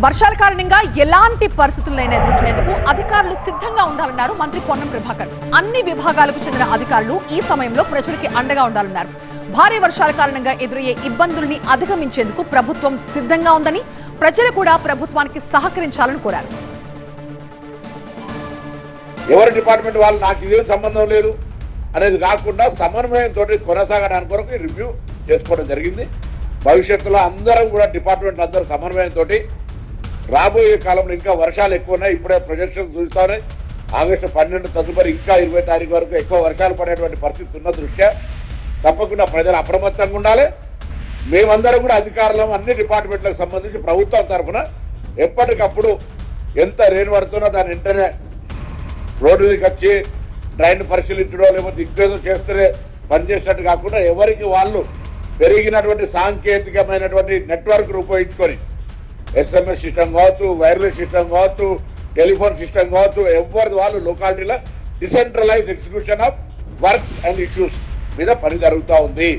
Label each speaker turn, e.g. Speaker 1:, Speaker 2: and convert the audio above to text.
Speaker 1: వర్షాల కారణంగా ఎలాంటి పరిస్థితులైనా ఎదుర్కొనేందుకు అధికారులు సిద్ధంగా ఉండాలన్నారు మంత్రి పొన్నం ప్రభాకర్. అన్ని విభాగాలకు చెందిన అధికారులు ఈ సమయంలో ప్రజలకి అండగా ఉండాలన్నారు. భారీ వర్షాల కారణంగా ఎదురయ్యే ఇబ్బందుల్ని అధిగమించేందుకు ప్రభుత్వం సిద్ధంగా ఉందని, ప్రజలు కూడా ప్రభుత్వానికి సహకరించాలని కోరారు.
Speaker 2: ఎవరి డిపార్ట్మెంట్ వాళ్ళు నాకు ఇదేం సంబంధం లేదు అనేది కాకుండా సమన్వయంతో కొనసాగడానికి కొరకు రివ్యూ చేసుకోవడం జరిగింది. భవిష్యత్తులో అందరం కూడా డిపార్ట్మెంట్ అందరూ సమన్వయంతో రాబోయే కాలంలో ఇంకా వర్షాలు ఎక్కువ ఉన్నాయి. ఇప్పుడే ప్రొజెక్షన్ చూస్తా ఉన్నాయి. ఆగస్టు 12 తదుపరి ఇంకా 20 తారీఖు వరకు ఎక్కువ వర్షాలు పడేటువంటి పరిస్థితి ఉన్న దృష్ట్యా తప్పకుండా ప్రజలు అప్రమత్తంగా ఉండాలి. మేమందరం కూడా అధికారులం అన్ని డిపార్ట్మెంట్లకు సంబంధించి ప్రభుత్వం తరఫున ఎప్పటికప్పుడు ఎంత రెయిన్ పడుతున్నా దాని వెంటనే రోడ్డు దిగి వచ్చి డ్రైన్ పరిశీలించడం లేకపోతే ఇంకేదో చేస్తే పనిచేసినట్టు కాకుండా ఎవరికి వాళ్ళు పెరిగినటువంటి సాంకేతికమైనటువంటి నెట్వర్క్ ఉపయోగించుకొని SMS సిస్టమ్ కావచ్చు, వైర్లెస్ సిస్టమ్ కావచ్చు, టెలిఫోన్ సిస్టమ్ కావచ్చు, ఎవరిది వాళ్ళు లొకాలిటీలో decentralise execution of works and issues మీద పని జరుగుతూ ఉంది.